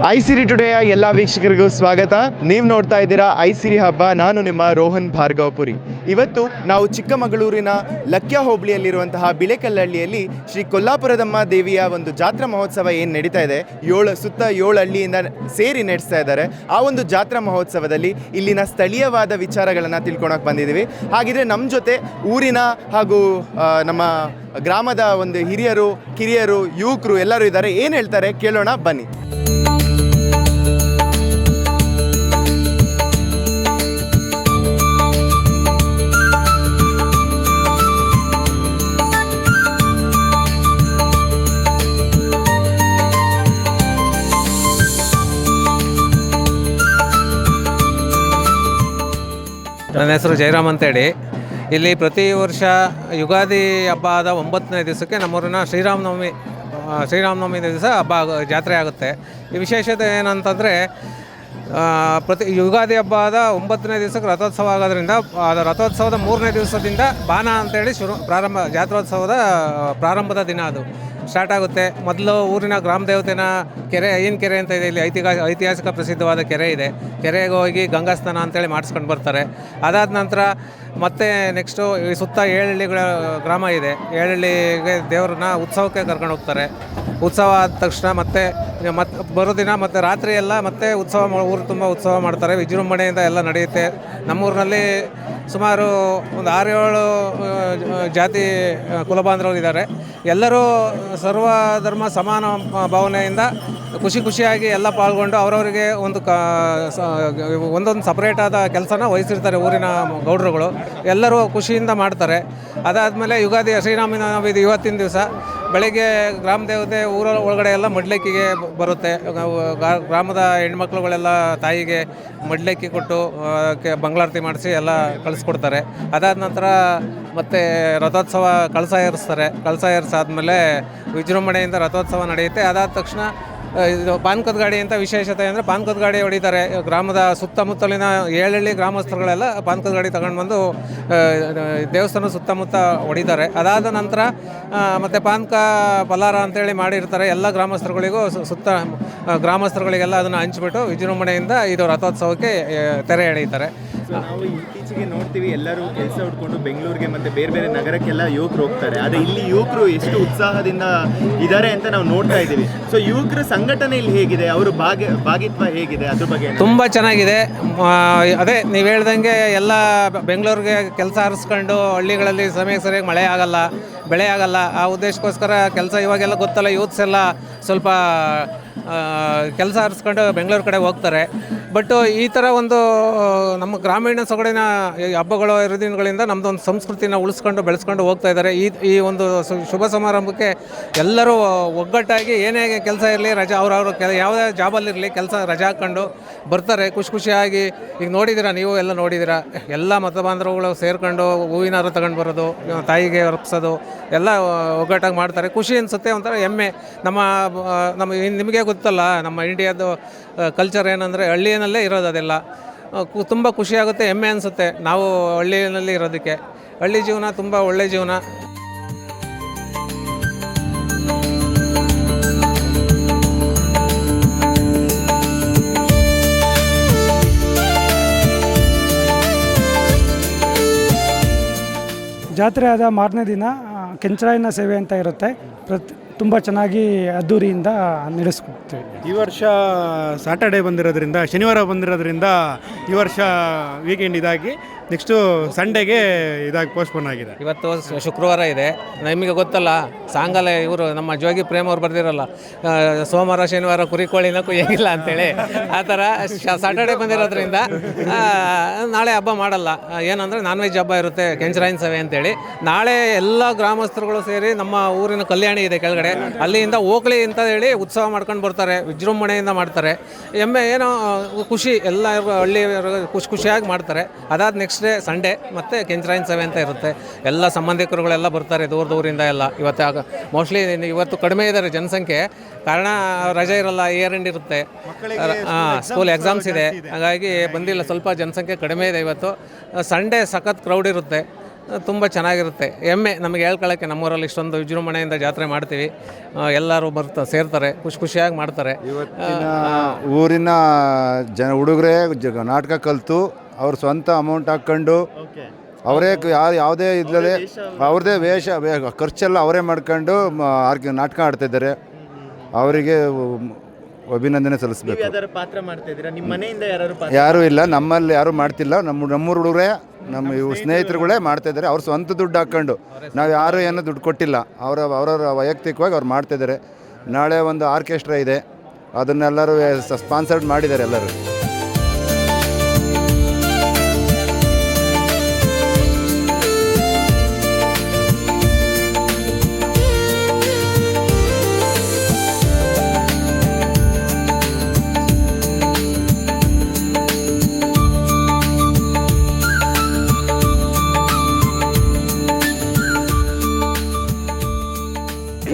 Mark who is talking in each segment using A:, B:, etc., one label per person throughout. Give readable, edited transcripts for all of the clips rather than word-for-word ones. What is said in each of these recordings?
A: ಐಸಿರಿ ಟುಡೆಯ ಎಲ್ಲ ವೀಕ್ಷಕರಿಗೂ ಸ್ವಾಗತ. ನೀವು ನೋಡ್ತಾ ಇದ್ದೀರಾ ಐಸಿರಿ ಹಬ್ಬ. ನಾನು ನಿಮ್ಮ ರೋಹನ್ ಭಾರ್ಗವಪುರಿ. ಇವತ್ತು ನಾವು ಚಿಕ್ಕಮಗಳೂರಿನ ಲಕ್ಯ ಹೋಬಳಿಯಲ್ಲಿರುವಂತಹ ಬಿಳೆಕಲ್ಲಹಳ್ಳಿಯಲ್ಲಿ ಶ್ರೀ ಕೊಲ್ಲಾಪುರದಮ್ಮ ದೇವಿಯ ಒಂದು ಜಾತ್ರಾ ಮಹೋತ್ಸವ ಏನು ನಡೀತಾ ಇದೆ, ಸುತ್ತ 7 ಹಳ್ಳಿಯಿಂದ ಸೇರಿ ನಡೆಸ್ತಾ ಇದ್ದಾರೆ. ಆ ಒಂದು ಜಾತ್ರಾ ಮಹೋತ್ಸವದಲ್ಲಿ ಇಲ್ಲಿನ ಸ್ಥಳೀಯವಾದ ವಿಚಾರಗಳನ್ನು ತಿಳ್ಕೊಳಕ್ಕೆ ಬಂದಿದ್ದೀವಿ. ಹಾಗಿದ್ರೆ ನಮ್ಮ ಜೊತೆ ಊರಿನ ಹಾಗೂ ನಮ್ಮ ಗ್ರಾಮದ ಒಂದು ಹಿರಿಯರು, ಕಿರಿಯರು, ಯುವಕರು ಎಲ್ಲರೂ ಇದ್ದಾರೆ. ಏನು ಹೇಳ್ತಾರೆ ಕೇಳೋಣ ಬನ್ನಿ.
B: ನನ್ನ ಹೆಸರು ಜಯರಾಮ್ ಅಂತೇಳಿ. ಇಲ್ಲಿ ಪ್ರತಿ ವರ್ಷ ಯುಗಾದಿ ಹಬ್ಬ ಆದ 9ನೇ ದಿವಸಕ್ಕೆ ನಮ್ಮೂರಿನ ಶ್ರೀರಾಮನವಮಿ ದಿವಸ ಜಾತ್ರೆ ಆಗುತ್ತೆ. ಈ ವಿಶೇಷತೆ ಏನಂತಂದರೆ, ಪ್ರತಿ ಯುಗಾದಿ ಹಬ್ಬ ಆದ 9ನೇ ದಿವಸಕ್ಕೆ ರಥೋತ್ಸವ ಆಗೋದ್ರಿಂದ ರಥೋತ್ಸವದ 3ನೇ ದಿವಸದಿಂದ ಬಾನ ಅಂತೇಳಿ ಜಾತ್ರೋತ್ಸವದ ಪ್ರಾರಂಭದ ದಿನ ಅದು ಸ್ಟಾರ್ಟ್ ಆಗುತ್ತೆ. ಮೊದಲು ಊರಿನ ಗ್ರಾಮ ದೇವತೆನ ಕೆರೆ, ಐನ್ ಕೆರೆ ಅಂತ ಇದೆ, ಇಲ್ಲಿ ಐತಿಹಾಸಿಕ ಪ್ರಸಿದ್ಧವಾದ ಕೆರೆ ಇದೆ. ಕೆರೆಗೆ ಹೋಗಿ ಗಂಗಾ ಸ್ನಾನ ಅಂತೇಳಿ ಮಾಡಿಸ್ಕೊಂಡು ಬರ್ತಾರೆ. ಅದಾದ ನಂತರ ಮತ್ತೆ ನೆಕ್ಸ್ಟು ಈ ಸುತ್ತ 7 ಹಳ್ಳಿಗಳ ಗ್ರಾಮ ಇದೆ. 7 ಹಳ್ಳಿಗೆ ದೇವ್ರನ್ನ ಉತ್ಸವಕ್ಕೆ ಕರ್ಕೊಂಡು ಹೋಗ್ತಾರೆ. ಉತ್ಸವ ಆದ ತಕ್ಷಣ ಮತ್ತೆ ಬರೋ ದಿನ ಮತ್ತು ರಾತ್ರಿ ಎಲ್ಲ ಮತ್ತೆ ಊರು ತುಂಬ ಉತ್ಸವ ಮಾಡ್ತಾರೆ. ವಿಜೃಂಭಣೆಯಿಂದ ಎಲ್ಲ ನಡೆಯುತ್ತೆ. ನಮ್ಮೂರಿನಲ್ಲಿ ಸುಮಾರು ಒಂದು 6-7 ಜಾತಿ ಕುಲಬಾಂಧವರಿದ್ದಾರೆ. ಎಲ್ಲರೂ ಸರ್ವ ಧರ್ಮ ಸಮಾನ ಭಾವನೆಯಿಂದ ಖುಷಿಯಾಗಿ ಎಲ್ಲ ಪಾಲ್ಗೊಂಡು ಅವರವರಿಗೆ ಒಂದೊಂದು ಸಪ್ರೇಟಾದ ಕೆಲಸನ ವಹಿಸಿರ್ತಾರೆ ಊರಿನ ಗೌಡ್ರುಗಳು. ಎಲ್ಲರೂ ಖುಷಿಯಿಂದ ಮಾಡ್ತಾರೆ. ಅದಾದಮೇಲೆ ಯುಗಾದಿ ಶ್ರೀರಾಮನವಮಿ ಇವತ್ತಿನ ದಿವಸ ಬೆಳಗ್ಗೆ ಗ್ರಾಮ ದೇವತೆ ಊರ ಒಳಗಡೆ ಎಲ್ಲ ಮಡ್ಲಕ್ಕಿಗೆ ಬರುತ್ತೆ. ಗ್ರಾಮದ ಹೆಣ್ಮಕ್ಳುಗಳೆಲ್ಲ ತಾಯಿಗೆ ಮಡ್ಲಕ್ಕಿ ಕೊಟ್ಟು ಮಂಗಳಾರತಿ ಮಾಡಿಸಿ ಎಲ್ಲ ಕಳಿಸ್ಕೊಡ್ತಾರೆ. ಅದಾದ ನಂತರ ಮತ್ತು ರಥೋತ್ಸವ ಕಳಸ ಏರಿಸ್ತಾರೆ. ಕಳಸ ಏರಿಸಾದ್ಮೇಲೆ ವಿಜೃಂಭಣೆಯಿಂದ ರಥೋತ್ಸವ ನಡೆಯುತ್ತೆ. ಅದಾದ ತಕ್ಷಣ ಇದು ಪಾನ್ಕದ ಗಾಡಿ ಅಂತ ವಿಶೇಷತೆ ಅಂದರೆ, ಪಾನ್ಕದ ಗಾಡಿ ಹೊಡಿತಾರೆ. ಗ್ರಾಮದ ಸುತ್ತಮುತ್ತಲಿನ 7 ಹಳ್ಳಿ ಗ್ರಾಮಸ್ಥರುಗಳೆಲ್ಲ ಪಾನ್ಕದ ಗಾಡಿ ತಗೊಂಡು ಬಂದು ದೇವಸ್ಥಾನ ಸುತ್ತಮುತ್ತ ಹೊಡಿತಾರೆ. ಅದಾದ ನಂತರ ಮತ್ತು ಪಾನ್ಕ ಪಲಾರ ಅಂತೇಳಿ ಮಾಡಿರ್ತಾರೆ. ಎಲ್ಲ ಗ್ರಾಮಸ್ಥರುಗಳಿಗೂ ಸುತ್ತ ಗ್ರಾಮಸ್ಥರುಗಳಿಗೆಲ್ಲ ಅದನ್ನು ಹಂಚಿಬಿಟ್ಟು ವಿಜೃಂಭಣೆಯಿಂದ ಇದು ರಥೋತ್ಸವಕ್ಕೆ ತೆರೆ ಎಳೆಯುತ್ತಾರೆ.
A: ನಾವು ಇತ್ತೀಚೆಗೆ ನೋಡ್ತೀವಿ, ಎಲ್ಲರೂ ಕೆಲಸ ಹುಡ್ಕೊಂಡು ಬೆಂಗಳೂರಿಗೆ ಮತ್ತು ಬೇರೆ ಬೇರೆ ನಗರಕ್ಕೆಲ್ಲ ಯುವಕರು ಹೋಗ್ತಾರೆ. ಆದರೆ ಇಲ್ಲಿ ಯುವಕರು ಎಷ್ಟು ಉತ್ಸಾಹದಿಂದ ಇದ್ದಾರೆ ಅಂತ ನಾವು ನೋಡ್ತಾ ಇದ್ದೀವಿ. ಸೊ ಯುವಕರ ಸಂಘಟನೆ ಇಲ್ಲಿ ಹೇಗಿದೆ, ಅವರು ಭಾಗಿತ್ವ ಹೇಗಿದೆ, ಅದ್ರ ಬಗ್ಗೆ
B: ತುಂಬ ಚೆನ್ನಾಗಿದೆ. ಅದೇ ನೀವು ಹೇಳ್ದಂಗೆ ಎಲ್ಲ ಬೆಂಗಳೂರಿಗೆ ಕೆಲಸ ಹರಿಸ್ಕೊಂಡು ಹಳ್ಳಿಗಳಲ್ಲಿ ಸಮಯಕ್ಕೆ ಸರಿಯಾಗಿ ಮಳೆ ಆಗಲ್ಲ, ಬೆಳೆ ಆಗಲ್ಲ. ಆ ಉದ್ದೇಶಕ್ಕೋಸ್ಕರ ಕೆಲಸ ಇವಾಗೆಲ್ಲ ಗೊತ್ತಲ್ಲ, ಯೂತ್ಸ್ ಎಲ್ಲ ಸ್ವಲ್ಪ ಕೆಲಸ ಹರಿಸ್ಕೊಂಡು ಬೆಂಗಳೂರು ಕಡೆ ಹೋಗ್ತಾರೆ. ಬಟ್ ಈ ಥರ ಒಂದು ನಮ್ಮ ಗ್ರಾಮೀಣ ಸೊಗಡಿನ ಹಬ್ಬಗಳು ಹರಿದಿನಗಳಿಂದ ನಮ್ಮದೊಂದು ಸಂಸ್ಕೃತಿನ ಉಳಿಸ್ಕೊಂಡು ಬೆಳೆಸ್ಕೊಂಡು ಹೋಗ್ತಾ ಇದ್ದಾರೆ. ಈ ಒಂದು ಶುಭ ಸಮಾರಂಭಕ್ಕೆ ಎಲ್ಲರೂ ಒಗ್ಗಟ್ಟಾಗಿ ಏನೇ ಕೆಲಸ ಇರಲಿ, ರಜಾ ಅವ್ರವ್ರ ಯಾವುದೇ ಜಾಬಲ್ಲಿರಲಿ ಕೆಲಸ ರಜಾ ಹಾಕ್ಕೊಂಡು ಬರ್ತಾರೆ ಖುಷಿಯಾಗಿ. ಈಗ ನೋಡಿದ್ದೀರಾ, ನೀವು ಎಲ್ಲ ನೋಡಿದ್ದೀರಾ, ಎಲ್ಲ ಮತ ಬಾಂಧವಗಳು ಸೇರ್ಕೊಂಡು ಹೂವಿನ ಹಾರ ತಗೊಂಡು ಬರೋದು, ತಾಯಿಗೆ ಅರ್ಪಿಸೋದು ಎಲ್ಲ ಒಗ್ಗಟ್ಟಾಗಿ ಮಾಡ್ತಾರೆ. ಖುಷಿ ಅನಿಸುತ್ತೆ, ಒಂಥರ ಹೆಮ್ಮೆ. ನಮ್ಮ ನಿಮಗೆ ಗೊತ್ತಲ್ಲ, ನಮ್ಮ ಇಂಡಿಯಾದು ಕಲ್ಚರ್ ಏನಂದರೆ ಹಳ್ಳಿಯಲ್ಲೇ ಇರೋದು. ಅದೆಲ್ಲ ತುಂಬ ಖುಷಿಯಾಗುತ್ತೆ, ಹೆಮ್ಮೆ ಅನಿಸುತ್ತೆ ನಾವು ಹಳ್ಳಿಯಲ್ಲಿ ಇರೋದಕ್ಕೆ. ಹಳ್ಳಿ ಜೀವನ ತುಂಬ ಒಳ್ಳೆ ಜೀವನ.
C: ಜಾತ್ರೆ ಆದ ಮಾರನೇ ದಿನ ಕೆಂಚರಾಯನ ಸೇವೆ ಅಂತ ಇರುತ್ತೆ. ತುಂಬ ಚೆನ್ನಾಗಿ ಅದ್ದೂರಿಯಿಂದ ನಡೆಸ್ಕೊಡ್ತೀವಿ.
D: ಈ ವರ್ಷ ಸಾಟರ್ಡೆ ಬಂದಿರೋದ್ರಿಂದ, ಶನಿವಾರ ಬಂದಿರೋದ್ರಿಂದ ಈ ವರ್ಷ ವೀಕೆಂಡ್ ಇದಾಗಿ ನೆಕ್ಸ್ಟು ಸಂಡೇಗೆ ಇದಾಗಿ ಪೋಸ್ಟ್ಪೋನ್ ಆಗಿದೆ.
B: ಇವತ್ತು ಶುಕ್ರವಾರ ಇದೆ. ನಿಮಗೆ ಗೊತ್ತಲ್ಲ, ಸಾಂಗಲೆ ಇವರು ನಮ್ಮ ಜೋಗಿ ಪ್ರೇಮ್ ಅವ್ರು ಬರ್ದಿರಲ್ಲ, ಸೋಮವಾರ ಶನಿವಾರ ಕುರಿಕೋಳಿನ ಕುಯ್ಯಂಗಿಲ್ಲ ಅಂತೇಳಿ. ಆ ಥರ ಸಾಟರ್ಡೆ ಬಂದಿರೋದ್ರಿಂದ ನಾಳೆ ಹಬ್ಬ ಮಾಡಲ್ಲ. ಏನಂದರೆ ನಾನ್ ವೆಜ್ ಹಬ್ಬ ಇರುತ್ತೆ, ಕೆಂಚರಾಯನ ಸೇವೆ ಅಂತೇಳಿ. ನಾಳೆ ಎಲ್ಲ ಗ್ರಾಮಸ್ಥರುಗಳು ಸೇರಿ ನಮ್ಮ ಊರಿನ ಕಲ್ಯಾಣಿ ಇದೆ ಕೆಳಗಡೆ, ಅಲ್ಲಿಂದ ಓಕಳಿ ಅಂತ ಹೇಳಿ ಉತ್ಸವ ಮಾಡ್ಕೊಂಡು ಬರ್ತಾರೆ. ವಿಜೃಂಭಣೆಯಿಂದ ಮಾಡ್ತಾರೆ. ಏನೋ ಖುಷಿ, ಎಲ್ಲ ಹಳ್ಳಿ ಖುಷಿಯಾಗಿ ಮಾಡ್ತಾರೆ. ಅದಾದ ನೆಕ್ಸ್ಟ್ ಡೇ ಸಂಡೇ ಮತ್ತು ಕೆಂಚರಾಯನ ಸೇವೆ ಅಂತ ಇರುತ್ತೆ. ಎಲ್ಲ ಸಂಬಂಧಿಕರುಗಳೆಲ್ಲ ಬರ್ತಾರೆ ದೂರದಿಂದ ಎಲ್ಲ. ಮೋಸ್ಟ್ಲಿ ಇವತ್ತು ಕಡಿಮೆ ಇದ್ದಾರೆ ಜನಸಂಖ್ಯೆ, ಕಾರಣ ರಜೆ ಇರಲ್ಲ, ಇಯರ್ ಎಂಡ್ ಇರುತ್ತೆ, ಸ್ಕೂಲ್ ಎಕ್ಸಾಮ್ಸ್ ಇದೆ, ಹಾಗಾಗಿ ಬಂದಿಲ್ಲ. ಸ್ವಲ್ಪ ಜನಸಂಖ್ಯೆ ಕಡಿಮೆ ಇದೆ ಇವತ್ತು. ಸಂಡೇ ಸಖತ್ ಕ್ರೌಡ್ ಇರುತ್ತೆ. ತುಂಬ ಚೆನ್ನಾಗಿರುತ್ತೆ. ಹೆಮ್ಮೆ ನಮಗೆ ಹೇಳ್ಕೊಳ್ಳೋಕ್ಕೆ, ನಮ್ಮೂರಲ್ಲಿ ಇಷ್ಟೊಂದು ವಿಜೃಂಭಣೆಯಿಂದ ಜಾತ್ರೆ ಮಾಡ್ತೀವಿ. ಎಲ್ಲರೂ ಸೇರ್ತಾರೆ, ಖುಷಿಯಾಗಿ ಮಾಡ್ತಾರೆ.
E: ಇವತ್ತಿನ ಊರಿನ ಹುಡುಗರೇ ನಾಟಕ ಕಲಿತು ಅವ್ರ ಸ್ವಂತ ಅಮೌಂಟ್ ಹಾಕ್ಕೊಂಡು ಅವರೇ ಯಾವುದೇ ಇಲ್ಲದೆ ಅವ್ರದ್ದೇ ಖರ್ಚೆಲ್ಲ ಅವರೇ ಮಾಡ್ಕೊಂಡು ನಾಟಕ ಆಡ್ತಿದ್ದಾರೆ. ಅವರಿಗೆ ಅಭಿನಂದನೆ ಸಲ್ಲಿಸಬೇಕು.
A: ಪಾತ್ರ ಮಾಡ್ತಾ ಇದ್ದೀರಾ? ನಿಮ್ಮ ಮನೆಯಿಂದ
E: ಯಾರೂ ಇಲ್ಲ, ನಮ್ಮಲ್ಲಿ ಯಾರೂ ಮಾಡ್ತಿಲ್ಲ. ನಮ್ಮೂರು ಹುಡುಗರೇ, ನಮ್ಮ ಸ್ನೇಹಿತರುಗಳೇ ಮಾಡ್ತಾ ಇದ್ದಾರೆ. ಅವ್ರು ಸ್ವಂತ ದುಡ್ಡು ಹಾಕ್ಕೊಂಡು, ನಾವು ಯಾರೂ ಏನೂ ದುಡ್ಡು ಕೊಟ್ಟಿಲ್ಲ. ಅವರವರ ವೈಯಕ್ತಿಕವಾಗಿ ಅವ್ರು ಮಾಡ್ತಾಯಿದ್ದಾರೆ. ನಾಳೆ ಒಂದು ಆರ್ಕೆಸ್ಟ್ರಾ ಇದೆ, ಅದನ್ನೆಲ್ಲರೂ ಸ್ಪಾನ್ಸರ್ಡ್ ಮಾಡಿದ್ದಾರೆ ಎಲ್ಲರೂ.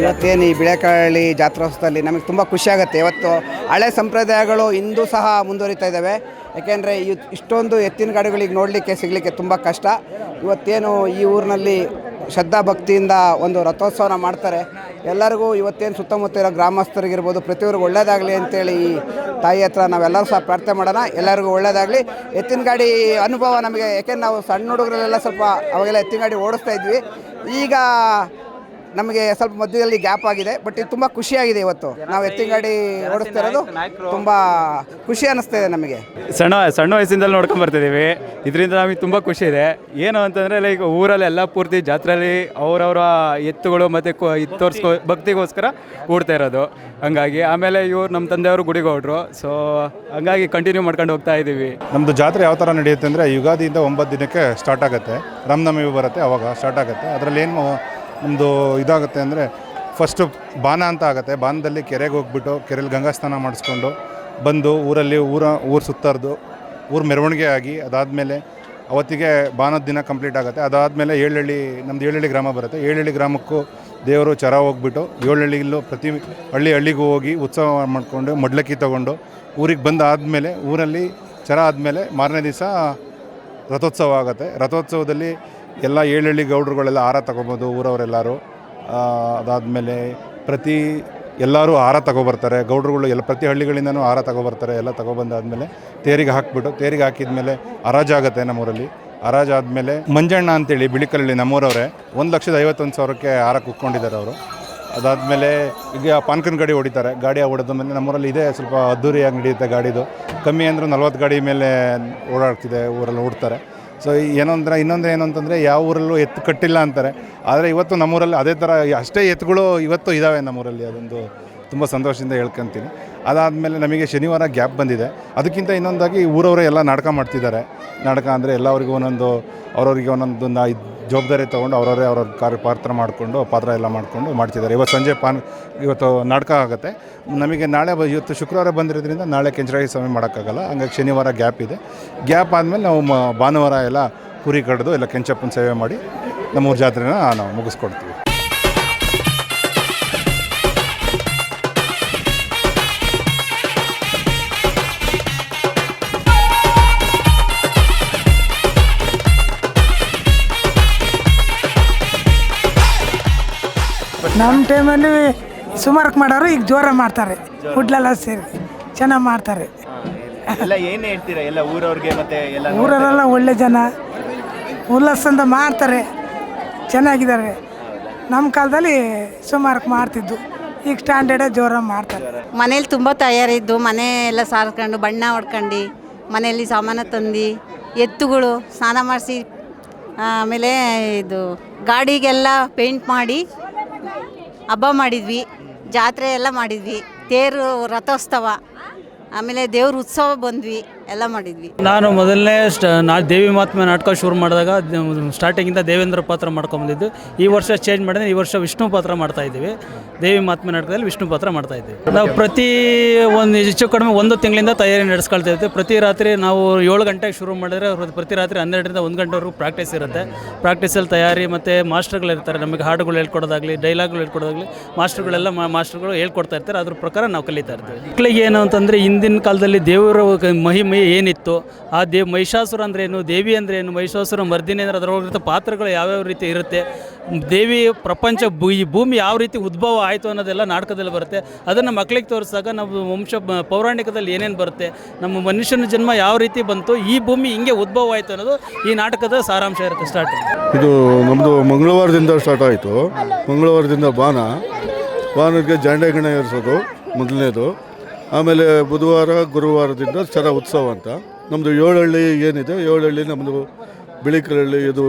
F: ಇವತ್ತೇನು ಈ ಬಿಳೆಕಳ್ಳಿ ಜಾತ್ರೋತ್ಸವದಲ್ಲಿ ನಮಗೆ ತುಂಬ ಖುಷಿಯಾಗುತ್ತೆ. ಇವತ್ತು ಹಳೆ ಸಂಪ್ರದಾಯಗಳು ಇಂದು ಸಹ ಮುಂದುವರಿತಾ ಇದ್ದಾವೆ. ಯಾಕೆಂದರೆ ಇಷ್ಟೊಂದು ಎತ್ತಿನ ಗಾಡಿಗಳಿಗೆ ನೋಡಲಿಕ್ಕೆ ಸಿಗಲಿಕ್ಕೆ ತುಂಬ ಕಷ್ಟ. ಇವತ್ತೇನು ಈ ಊರಿನಲ್ಲಿ ಶ್ರದ್ಧಾ ಭಕ್ತಿಯಿಂದ ಒಂದು ರಥೋತ್ಸವನ ಮಾಡ್ತಾರೆ. ಎಲ್ಲರಿಗೂ ಇವತ್ತೇನು ಸುತ್ತಮುತ್ತ ಇರೋ ಗ್ರಾಮಸ್ಥರಿಗಿರ್ಬೋದು ಪ್ರತಿಯೊಬ್ಬರಿಗೂ ಒಳ್ಳೆಯದಾಗಲಿ ಅಂತೇಳಿ ಈ ತಾಯಿ ಹತ್ರ ನಾವೆಲ್ಲರೂ ಸಹ ಪ್ರಾರ್ಥನೆ ಮಾಡೋಣ. ಎಲ್ಲರಿಗೂ ಒಳ್ಳೆಯದಾಗಲಿ. ಎತ್ತಿನ ಗಾಡಿ ಅನುಭವ ನಮಗೆ, ಯಾಕೆಂದ್ರೆ ನಾವು ಸಣ್ಣ ಹುಡುಗರೆಲ್ಲ ಸ್ವಲ್ಪ ಅವಾಗೆಲ್ಲ ಎತ್ತಿನ ಗಾಡಿ ಓಡಿಸ್ತಾ ಇದ್ವಿ. ಈಗ ನಮಗೆ ಸ್ವಲ್ಪ ಮಧ್ಯದಲ್ಲಿ ಗ್ಯಾಪ್ ಆಗಿದೆ. ಬಟ್ ಇದು ತುಂಬ ಖುಷಿಯಾಗಿದೆ. ಇವತ್ತು ನಾವು ಎತ್ತಿನ ಗಾಡಿ ಓಡಿಸ್ತಾ ಇರೋದು ತುಂಬ ಖುಷಿ ಅನ್ನಿಸ್ತಾ ಇದೆ ನಮಗೆ.
G: ಸಣ್ಣ ವಯಸ್ಸಿಂದಲೂ ನೋಡ್ಕೊಂಡು ಬರ್ತಿದ್ದೀವಿ. ಇದರಿಂದ ನಮಗೆ ತುಂಬ ಖುಷಿ ಇದೆ. ಏನು ಅಂತಂದರೆ ಲೈಕ್ ಊರಲ್ಲೆಲ್ಲ ಪೂರ್ತಿ ಜಾತ್ರೆಯಲ್ಲಿ ಅವರವರ ಎತ್ತುಗಳು ಮತ್ತು ಭಕ್ತಿಗೋಸ್ಕರ ಓಡ್ತಾ ಇರೋದು. ಹಂಗಾಗಿ ಆಮೇಲೆ ಇವ್ರು ನಮ್ಮ ತಂದೆಯವರು ಗುಡಿಗೆ ಹೊರಟ್ರು. ಸೊ ಹಂಗಾಗಿ ಕಂಟಿನ್ಯೂ ಮಾಡ್ಕೊಂಡು ಹೋಗ್ತಾ ಇದ್ದೀವಿ.
H: ನಮ್ಮದು ಜಾತ್ರೆ ಯಾವ ಥರ ನಡೆಯುತ್ತೆ ಅಂದರೆ ಯುಗಾದಿಯಿಂದ 9 ದಿನಕ್ಕೆ ಸ್ಟಾರ್ಟ್ ಆಗುತ್ತೆ. ರಾಮನವಮಿ ಬರುತ್ತೆ, ಅವಾಗ ಸ್ಟಾರ್ಟ್ ಆಗುತ್ತೆ. ಅದರಲ್ಲಿ ಏನು ನಮ್ಮದು ಇದಾಗುತ್ತೆ ಅಂದರೆ ಫಸ್ಟು ಬಾನ ಅಂತ ಆಗುತ್ತೆ. ಬಾನದಲ್ಲಿ ಕೆರೆಗೆ ಹೋಗ್ಬಿಟ್ಟು ಕೆರೆಯಲ್ಲಿ ಗಂಗಾ ಸ್ನಾನ ಮಾಡಿಸ್ಕೊಂಡು ಬಂದು ಊರಲ್ಲಿ ಊರು ಸುತ್ತರ್ದು ಊರು ಮೆರವಣಿಗೆ ಆಗಿ ಅದಾದಮೇಲೆ ಅವತ್ತಿಗೆ ಬಾನದ ದಿನ ಕಂಪ್ಲೀಟ್ ಆಗುತ್ತೆ. ಅದಾದಮೇಲೆ ನಮ್ಮದು ಏಳಹಳ್ಳಿ ಗ್ರಾಮ ಬರುತ್ತೆ. ಏಳಹಳ್ಳಿ ಗ್ರಾಮಕ್ಕೂ ದೇವರು ಚರ ಹೋಗ್ಬಿಟ್ಟು ಏಳಹಳ್ಳಿಲೂ ಪ್ರತಿ ಹಳ್ಳಿಗೂ ಹೋಗಿ ಉತ್ಸವ ಮಾಡಿಕೊಂಡು ಮಡ್ಲಕ್ಕಿ ತೊಗೊಂಡು ಊರಿಗೆ ಬಂದಾದಮೇಲೆ ಊರಲ್ಲಿ ಚರ ಆದಮೇಲೆ ಮಾರನೇ ದಿವಸ ರಥೋತ್ಸವ ಆಗುತ್ತೆ. ರಥೋತ್ಸವದಲ್ಲಿ ಎಲ್ಲ ಏಳಹಳ್ಳಿ ಗೌಡ್ರುಗಳೆಲ್ಲ ಹಾರ ತಗೊಬೋದು, ಊರವರೆಲ್ಲರೂ. ಅದಾದಮೇಲೆ ಎಲ್ಲರೂ ಹಾರ ತಗೊಬರ್ತಾರೆ. ಗೌಡ್ರುಗಳು ಪ್ರತಿ ಹಳ್ಳಿಗಳಿಂದನೂ ಹಾರ ತಗೊಬರ್ತಾರೆ. ಎಲ್ಲ ತಗೊಬಂದಾದಮೇಲೆ ತೇರಿಗೆ ಹಾಕಿಬಿಟ್ಟು, ತೇರಿಗೆ ಹಾಕಿದ್ಮೇಲೆ ಹರಾಜಾಗುತ್ತೆ ನಮ್ಮೂರಲ್ಲಿ. ಹರಾಜಾದಮೇಲೆ ಮಂಜಣ್ಣ ಅಂತೇಳಿ ಬಿಳಿಕಲ್ಲಳ್ಳಿ ನಮ್ಮೂರವರೇ 1,51,000ಕ್ಕೆ ಹಾರ ಕುಕ್ಕೊಂಡಿದ್ದಾರೆ ಅವರು. ಅದಾದಮೇಲೆ ಈಗ ಪಾನ್ಕನ್ ಗಾಡಿ ಹೊಡಿತಾರೆ. ಗಾಡಿ ಹೊಡೆದ ಮೇಲೆ ನಮ್ಮೂರಲ್ಲಿ ಇದೇ ಸ್ವಲ್ಪ ಅದ್ದೂರಿಯಾಗಿ ನಡೆಯುತ್ತೆ. ಗಾಡಿದು ಕಮ್ಮಿ ಅಂದರೆ 40 ಗಾಡಿ ಮೇಲೆ ಓಡಾಡ್ತಿದೆ, ಊರಲ್ಲಿ ಓಡ್ತಾರೆ. ಸೊ ಇನ್ನೊಂದು ಏನು ಅಂತಂದರೆ ಯಾವ ಊರಲ್ಲೂ ಎತ್ತು ಕಟ್ಟಿಲ್ಲ ಅಂತಾರೆ. ಆದರೆ ಇವತ್ತು ನಮ್ಮೂರಲ್ಲಿ ಅದೇ ಥರ ಅಷ್ಟೇ ಎತ್ತುಗಳು ಇವತ್ತು ಇದ್ದಾವೆ ನಮ್ಮೂರಲ್ಲಿ. ಅದೊಂದು ತುಂಬ ಸಂತೋಷದಿಂದ ಹೇಳ್ಕೊತೀನಿ. ಅದಾದಮೇಲೆ ನಮಗೆ ಶನಿವಾರ ಗ್ಯಾಪ್ ಬಂದಿದೆ. ಅದಕ್ಕಿಂತ ಇನ್ನೊಂದಾಗಿ ಊರವರೇ ಎಲ್ಲ ನಾಟಕ ಮಾಡ್ತಿದ್ದಾರೆ. ನಾಟಕ ಅಂದರೆ ಎಲ್ಲರಿಗೂ ಅವ್ರವ್ರಿಗೆ ಒಂದೊಂದು ಜವಾಬ್ದಾರಿ ತೊಗೊಂಡು ಅವ್ರವ್ರ ಪಾತ್ರ ಎಲ್ಲ ಮಾಡಿಕೊಂಡು ಮಾಡ್ತಿದ್ದಾರೆ. ಇವತ್ತು ಸಂಜೆ ಇವತ್ತು ನಾಟಕ ಆಗುತ್ತೆ. ನಮಗೆ ಇವತ್ತು ಶುಕ್ರವಾರ ಬಂದಿರೋದ್ರಿಂದ ನಾಳೆ ಕೆಂಚರಾಯ ಸ್ವಾಮಿ ಮಾಡೋಕ್ಕಾಗಲ್ಲ. ಹಂಗಾಗಿ ಶನಿವಾರ ಗ್ಯಾಪ್ ಇದೆ. ಗ್ಯಾಪ್ ಆದಮೇಲೆ ನಾವು ಭಾನುವಾರ ಎಲ್ಲ ಕುರಿ ಕಡ್ದು ಎಲ್ಲ ಕೆಂಚಪ್ಪನ ಸೇವೆ ಮಾಡಿ ನಮ್ಮೂರ ಜಾತ್ರೆನ ನಾವು ಮುಗಿಸ್ಕೊಡ್ತೀವಿ.
I: ನಮ್ಮ ಟೈಮಲ್ಲಿ ಸುಮಾರಕ್ಕೆ ಮಾಡೋರು ಈಗ ಜೋರ ಮಾಡ್ತಾರೆ. ಹುಡ್ಲೆಲ್ಲ ಸೇರಿ ಚೆನ್ನಾಗಿ ಮಾಡ್ತಾರೆ.
A: ಏನು ಹೇಳ್ತೀರಾ ಎಲ್ಲ ಊರವ್ರಿಗೆ? ಮತ್ತೆ
I: ಊರಲ್ಲೆಲ್ಲ ಒಳ್ಳೆ ಜನ ಉಲ್ಲಾಸದಿಂದ ಮಾಡ್ತಾರೆ, ಚೆನ್ನಾಗಿದ್ದಾರೆ. ನಮ್ಮ ಕಾಲದಲ್ಲಿ ಸುಮಾರಕ್ಕೆ ಮಾಡ್ತಿದ್ದು, ಈಗ ಸ್ಟ್ಯಾಂಡರ್ಡೇ ಜೋರ ಮಾಡ್ತಾರೆ.
J: ಮನೇಲಿ ತುಂಬ ತಯಾರಿದ್ದು, ಮನೆ ಎಲ್ಲ ಸಾರಿಸ್ಕೊಂಡು ಬಣ್ಣ ಹೊಡ್ಕೊಂಡು ಮನೆಯಲ್ಲಿ ಸಾಮಾನು ತಂದು ಎತ್ತುಗಳು ಸ್ನಾನ ಮಾಡಿಸಿ, ಆಮೇಲೆ ಇದು ಗಾಡಿಗೆಲ್ಲ ಪೇಂಟ್ ಮಾಡಿ ಹಬ್ಬ ಮಾಡಿದ್ವಿ. ಜಾತ್ರೆ ಎಲ್ಲ ಮಾಡಿದ್ವಿ. ತೇರು ರಥೋತ್ಸವ, ಆಮೇಲೆ ದೇವ್ರ ಉತ್ಸವ ಬಂದ್ವಿ, ಎಲ್ಲ ಮಾಡಿದ್ವಿ.
K: ನಾನು ಮೊದಲನೇ ದೇವಿ ಮಹಾತ್ಮೆ ನಾಟಕ ಶುರು ಮಾಡಿದಾಗ ಸ್ಟಾರ್ಟಿಂಗಿಂದ ದೇವೇಂದ್ರ ಪಾತ್ರ ಮಾಡ್ಕೊಂಬಂದಿದ್ದು. ಈ ವರ್ಷ ಚೇಂಜ್ ಮಾಡಿದ್ರೆ ಈ ವರ್ಷ ವಿಷ್ಣು ಪಾತ್ರ ಮಾಡ್ತಾಯಿದ್ದೀವಿ. ದೇವಿ ಮಹಾತ್ಮೆ ನಾಟಕದಲ್ಲಿ ವಿಷ್ಣು ಪಾತ್ರ ಮಾಡ್ತಾಯಿದ್ದೀವಿ. ನಾವು ಪ್ರತಿ ಹೆಚ್ಚು ಕಡಿಮೆ 1 ತಿಂಗಳಿಂದ ತಯಾರಿ ನಡೆಸ್ಕೊಳ್ತಾ ಇರ್ತೀವಿ. ಪ್ರತಿ ರಾತ್ರಿ ನಾವು 7 ಗಂಟೆಗೆ ಶುರು ಮಾಡಿದ್ರೆ ಪ್ರತಿ ರಾತ್ರಿ 12ರಿಂದ 1 ಗಂಟೆವರೆಗೂ ಪ್ರಾಕ್ಟೀಸ್ ಇರುತ್ತೆ. ಪ್ರಾಕ್ಟೀಸಲ್ಲಿ ತಯಾರಿ ಮತ್ತು ಮಾಸ್ಟರ್ಗಳಿರ್ತಾರೆ. ನಮಗೆ ಹಾಡುಗಳು ಹೇಳ್ಕೊಡೋದಾಗಲಿ, ಡೈಲಾಗ್ಗಳು ಹೇಳ್ಕೊಡೋದಾಗಲಿ ಮಾಸ್ಟರ್ಗಳು ಹೇಳ್ಕೊಡ್ತಾ ಇರ್ತಾರೆ. ಅದ್ರ ಪ್ರಕಾರ ನಾವು ಕಲಿತಾ ಇರ್ತೀವಿ. ಮಕ್ಕಳಿಗೆ ಏನು ಅಂತಂದರೆ ಹಿಂದಿನ ಕಾಲದಲ್ಲಿ ದೇವರ ಭೂಮಿ ಏನಿತ್ತು, ಆ ಮಹಿಷಾಸುರ ಅಂದ್ರೇನು, ದೇವಿ ಅಂದ್ರೇನು, ಮಹಿಷಾಸುರ ಮರ್ದಿನಿ ಅಂದರೆ ಅದರೊಳಗಿರೋ ಪಾತ್ರಗಳು ಯಾವ್ಯಾವ ರೀತಿ ಇರುತ್ತೆ, ದೇವಿ ಪ್ರಪಂಚ ಈ ಭೂಮಿ ಯಾವ ರೀತಿ ಉದ್ಭವ ಆಯಿತು ಅನ್ನೋದೆಲ್ಲ ನಾಟಕದಲ್ಲಿ ಬರುತ್ತೆ. ಅದನ್ನು ಮಕ್ಕಳಿಗೆ ತೋರಿಸಿದಾಗ ನಮ್ಮ ಪೌರಾಣಿಕದಲ್ಲಿ ಏನೇನು ಬರುತ್ತೆ, ನಮ್ಮ ಮನುಷ್ಯನ ಜನ್ಮ ಯಾವ ರೀತಿ ಬಂತು, ಈ ಭೂಮಿ ಹಿಂಗೆ ಉದ್ಭವ ಆಯಿತು ಅನ್ನೋದು ಈ ನಾಟಕದ ಸಾರಾಂಶ ಇರುತ್ತೆ. ಸ್ಟಾರ್ಟಿಂಗ್
L: ಇದು ನಮ್ಮದು ಮಂಗಳವಾರದಿಂದ ಸ್ಟಾರ್ಟ್ ಆಯಿತು. ಮಂಗಳವಾರದಿಂದ ಬಾನಕ್ಕೆ ಜಾಂಡೆಗಣ ಏರಿಸೋದು ಮೊದಲನೇದು. ಆಮೇಲೆ ಬುಧವಾರ ಗುರುವಾರದಿಂದ ಚರ ಉತ್ಸವ ಅಂತ ನಮ್ಮದು 7 ಹಳ್ಳಿ ಏನಿದೆ, 7 ಹಳ್ಳಿ ನಮ್ಮದು ಬಿಳಿಕರಹಳ್ಳಿ, ಇದು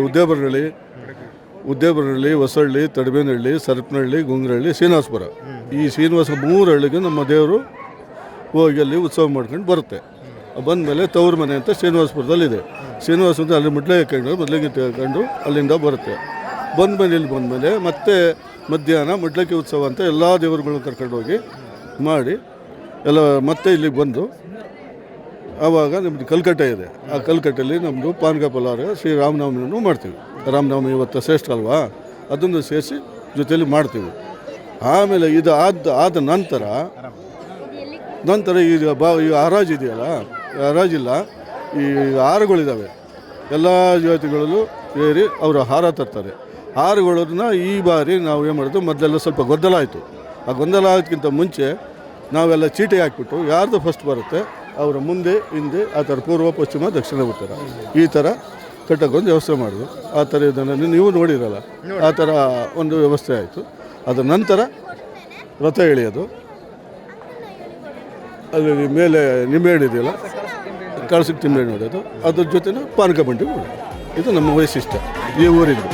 L: ಉದ್ದೇಬರಹಳ್ಳಿ, ಹೊಸಹಳ್ಳಿ, ತಡಬೇನಹಳ್ಳಿ, ಸರಪನಹಳ್ಳಿ, ಗುಂಗ್ರಹಳ್ಳಿ, ಶ್ರೀನಿವಾಸಪುರ. ಈ ಶ್ರೀನಿವಾಸ 3 ಹಳ್ಳಿಗೆ ನಮ್ಮ ದೇವರು ಹೋಗಿ ಅಲ್ಲಿ ಉತ್ಸವ ಮಾಡ್ಕೊಂಡು ಬರುತ್ತೆ. ಬಂದಮೇಲೆ ತವ್ರ ಮನೆ ಅಂತ ಶ್ರೀನಿವಾಸಪುರದಲ್ಲಿದೆ. ಶ್ರೀನಿವಾಸಪುರದ ಅಲ್ಲಿ ಮೊದಲಿಗೆ ತಗೊಂಡು ಅಲ್ಲಿಂದ ಬರುತ್ತೆ. ಬಂದಮೇಲೆ ಮತ್ತೆ ಮಧ್ಯಾಹ್ನ ಮುಡ್ಲಕ್ಕಿ ಉತ್ಸವ ಅಂತ ಎಲ್ಲ ದೇವರುಗಳನ್ನ ಕರ್ಕೊಂಡು ಹೋಗಿ ಮಾಡಿ ಎಲ್ಲ ಮತ್ತೆ ಇಲ್ಲಿಗೆ ಬಂದು ಆವಾಗ ನಮ್ಮದು ಕಲ್ಕಟ್ಟೆ ಇದೆ. ಆ ಕಲ್ಕಟ್ಟೆಯಲ್ಲಿ ನಮ್ಮದು ಪಾನಕ ಪಲಾರ ಶ್ರೀರಾಮನವಮಿನೂ ಮಾಡ್ತೀವಿ. ರಾಮನವಮಿ ಇವತ್ತು ಶ್ರೇಷ್ಠ ಅಲ್ವಾ, ಅದನ್ನು ಸೇರಿಸಿ ಜೊತೆಯಲ್ಲಿ ಮಾಡ್ತೀವಿ. ಆಮೇಲೆ ಇದು ಆದ ನಂತರ ಈ ಹರಾಜು ಇದೆಯಲ್ಲ, ಹರಾಜಿಲ್ಲ, ಈ ಹಾರಗಳಿದ್ದಾವೆ. ಎಲ್ಲ ಜಾತಿಗಳಲ್ಲೂ ಸೇರಿ ಅವರು ಹಾರ ತರ್ತಾರೆ. ಹಾರಗಳನ್ನ ಈ ಬಾರಿ ನಾವು ಏನು ಮಾಡೋದು, ಮೊದಲೆಲ್ಲ ಸ್ವಲ್ಪ ಗೊಂದಲ ಆಯಿತು. ಆ ಗೊಂದಲ ಆಗೋದಕ್ಕಿಂತ ಮುಂಚೆ ನಾವೆಲ್ಲ ಚೀಟಿ ಹಾಕ್ಬಿಟ್ಟು ಯಾರ್ದು ಫಸ್ಟ್ ಬರುತ್ತೆ ಅವರ ಮುಂದೆ ಹಿಂದೆ ಆ ಥರ ಪೂರ್ವ ಪಶ್ಚಿಮ ದಕ್ಷಿಣ ಉತ್ತರ ಈ ಥರ ಕಟ್ಟಕ್ಕೊಂದು ವ್ಯವಸ್ಥೆ ಮಾಡಿದ್ರು. ಆ ಥರ ಇದನ್ನು ನೀವು ನೋಡಿರಲ್ಲ, ಆ ಥರ ಒಂದು ವ್ಯವಸ್ಥೆ ಆಯಿತು. ಅದರ ನಂತರ ರಥ ಎಳೆಯೋದು, ಅಲ್ಲಿ ಮೇಲೆ ನಿಂಬೆಹಣ್ಣು ಇದೆಯಲ್ಲ, ಕಳಸಕ್ಕೆ ನಿಂಬೆಹಣ್ಣು ಹೊಡೆಯೋದು, ಅದ್ರ ಜೊತೆನೂ ಪಾನಕ ಬಂಡಿ ಮಾಡೋದು. ಇದು ನಮ್ಮ ವೈಶಿಷ್ಟ್ಯ ಈ ಊರಿದ್ದು.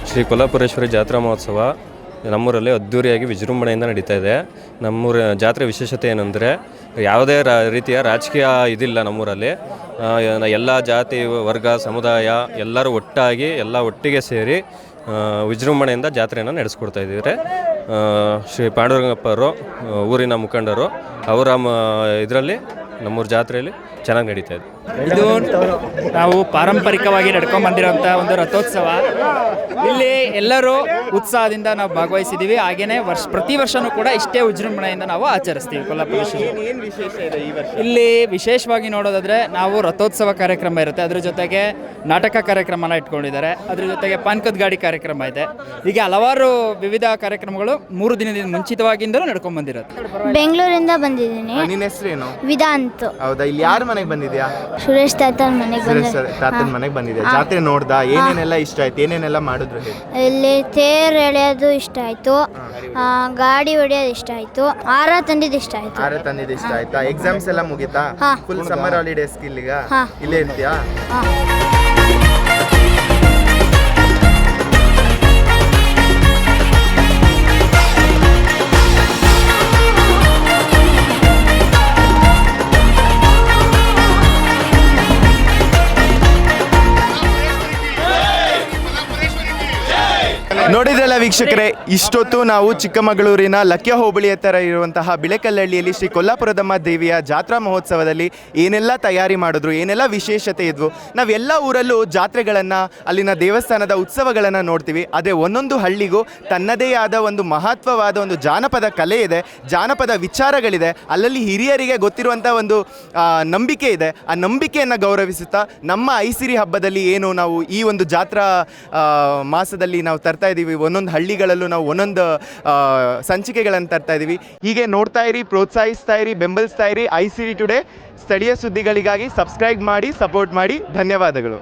M: ಶ್ರೀ ಕೊಲ್ಲಾಪುರೇಶ್ವರಿ ಜಾತ್ರಾ ಮಹೋತ್ಸವ ನಮ್ಮೂರಲ್ಲಿ ಅದ್ದೂರಿಯಾಗಿ ವಿಜೃಂಭಣೆಯಿಂದ ನಡೀತಾ ಇದೆ. ನಮ್ಮೂರ ಜಾತ್ರೆ ವಿಶೇಷತೆ ಏನಂದರೆ ಯಾವುದೇ ರೀತಿಯ ರಾಜಕೀಯ ಇದಿಲ್ಲ ನಮ್ಮೂರಲ್ಲಿ. ಎಲ್ಲ ಜಾತಿ ವರ್ಗ ಸಮುದಾಯ ಎಲ್ಲರೂ ಒಟ್ಟಿಗೆ ಸೇರಿ ವಿಜೃಂಭಣೆಯಿಂದ ಜಾತ್ರೆಯನ್ನು ನಡೆಸ್ಕೊಡ್ತಾ ಇದ್ದೀವಿ. ಶ್ರೀ ಪಾಂಡುರಂಗಪ್ಪರು ಊರಿನ ಮುಖಂಡರು ಅವರ ಇದರಲ್ಲಿ ನಮ್ಮೂರ ಜಾತ್ರೆಯಲ್ಲಿ ಚೆನ್ನಾಗಿ ನಡೀತಾ ಇದೆ.
N: ಇದು ನಾವು ಪಾರಂಪರಿಕವಾಗಿ ನಡ್ಕೊಂಡು ಬಂದಿರೋಂಥ ಒಂದು ರಥೋತ್ಸವ. ಇಲ್ಲಿ ಎಲ್ಲರೂ ಉತ್ಸಾಹದಿಂದ ನಾವು ಭಾಗವಹಿಸಿದ್ದೀವಿ. ಹಾಗೆಯೇ ಪ್ರತಿ ವರ್ಷವೂ ಕೂಡ ಇಷ್ಟೇ ವಿಜೃಂಭಣೆಯಿಂದ ನಾವು ಆಚರಿಸ್ತೀವಿ ಕೊಲ್ಲಾಪುರ. ಇಲ್ಲಿ ವಿಶೇಷವಾಗಿ ನೋಡೋದಾದರೆ ನಾವು ರಥೋತ್ಸವ ಕಾರ್ಯಕ್ರಮ ಇರುತ್ತೆ, ಅದ್ರ ಜೊತೆಗೆ ನಾಟಕ ಕಾರ್ಯಕ್ರಮನ ಇಟ್ಕೊಂಡಿದ್ದಾರೆ, ಅದ್ರ ಜೊತೆಗೆ ಪಾನಕದ ಗಾಡಿ ಕಾರ್ಯಕ್ರಮ ಇದೆ. ಹೀಗೆ ಹಲವಾರು ವಿವಿಧ ಕಾರ್ಯಕ್ರಮಗಳು 3 ದಿನದಿಂದ ಮುಂಚಿತವಾಗಿಂದಲೂ ನಡ್ಕೊಂಡು ಬಂದಿರುತ್ತೆ.
O: ಬೆಂಗಳೂರಿಂದ ಬಂದಿದ್ದೀನಿ.
A: ನಿನ್ನ ಹೆಸರೇನು?
O: ವಿಧಾಂತ್.
A: ಹೌದಾ? ಇಲ್ಲಿ ಯಾರ ಮನೆಗೆ ಬಂದಿದ್ಯಾ?
O: ಸುರೇಶ್ ತಾತನ
A: ಮನೆಗೆ ಬಂದಿದೆ. ಜಾತ್ರೆ ನೋಡ್ದ? ಏನೇನೆಲ್ಲ ಇಷ್ಟ ಆಯ್ತು? ಏನೇನೆಲ್ಲ ಮಾಡಿದ್ರು?
O: ಇಲ್ಲಿ ತೇರ್ ಎಳೆಯೋದು ಇಷ್ಟ ಆಯ್ತು, ಗಾಡಿ ಹೊಡೆಯೋದು ಇಷ್ಟ ಆಯ್ತು, ಹಾರ ತಂದಿದ್ದು ಇಷ್ಟ ಆಯ್ತಾ?
A: ಎಕ್ಸಾಮ್ಸ್ ಎಲ್ಲ ಮುಗಿತಾ? ಫುಲ್ ಸಮ್ಮರ್ ಹಾಲಿಡೇಸ್ ಇಲ್ಲಿಗ ಇಲ್ಲೇ ಇರ್ತೀಯಾ? ನೋಡಿದ್ರಲ್ಲ ವೀಕ್ಷಕರೇ, ಇಷ್ಟೊತ್ತು ನಾವು ಚಿಕ್ಕಮಗಳೂರಿನ ಲಕ್ಯ ಹೋಬಳಿ ಹತ್ತಿರ ಇರುವಂತಹ ಬಿಳೆಕಲ್ಲಹಳ್ಳಿಯಲ್ಲಿ ಶ್ರೀ ಕೊಲ್ಲಾಪುರದಮ್ಮ ದೇವಿಯ ಜಾತ್ರಾ ಮಹೋತ್ಸವದಲ್ಲಿ ಏನೆಲ್ಲ ತಯಾರಿ ಮಾಡಿದ್ರು, ಏನೆಲ್ಲ ವಿಶೇಷತೆ ಇದ್ವು. ನಾವೆಲ್ಲ ಊರಲ್ಲೂ ಜಾತ್ರೆಗಳನ್ನು, ಅಲ್ಲಿನ ದೇವಸ್ಥಾನದ ಉತ್ಸವಗಳನ್ನು ನೋಡ್ತೀವಿ. ಅದೇ ಒಂದೊಂದು ಹಳ್ಳಿಗೂ ತನ್ನದೇ ಆದ ಒಂದು ಮಹತ್ವವಾದ ಒಂದು ಜಾನಪದ ಕಲೆ ಇದೆ, ಜಾನಪದ ವಿಚಾರಗಳಿದೆ, ಅಲ್ಲಲ್ಲಿ ಹಿರಿಯರಿಗೆ ಗೊತ್ತಿರುವಂಥ ಒಂದು ನಂಬಿಕೆ ಇದೆ. ಆ ನಂಬಿಕೆಯನ್ನು ಗೌರವಿಸುತ್ತಾ ನಮ್ಮ ಐಸಿರಿ ಹಬ್ಬದಲ್ಲಿ ಏನು ನಾವು ಈ ಒಂದು ಜಾತ್ರಾ ಮಾಸದಲ್ಲಿ ನಾವು ತರ್ತಾ ಇದ್ದೀವಿ, ಒಂದೊಂದು ಹಳ್ಳಿಗಳಲ್ಲೂ ನಾವು ಒಂದೊಂದು ಸಂಚಿಕೆಗಳನ್ನು ತರ್ತಾ ಇದ್ದೀವಿ. ಹೀಗೆ ನೋಡ್ತಾ ಇರಿ, ಪ್ರೋತ್ಸಾಹಿಸ್ತಾ ಇರಿ, ಬೆಂಬಲಿಸ್ತಾ ಇರಿ. ಐಸಿರಿ ಟುಡೇ ಸ್ಥಳೀಯ ಸುದ್ದಿಗಳಿಗಾಗಿ ಸಬ್ಸ್ಕ್ರೈಬ್ ಮಾಡಿ, ಸಪೋರ್ಟ್ ಮಾಡಿ. ಧನ್ಯವಾದಗಳು.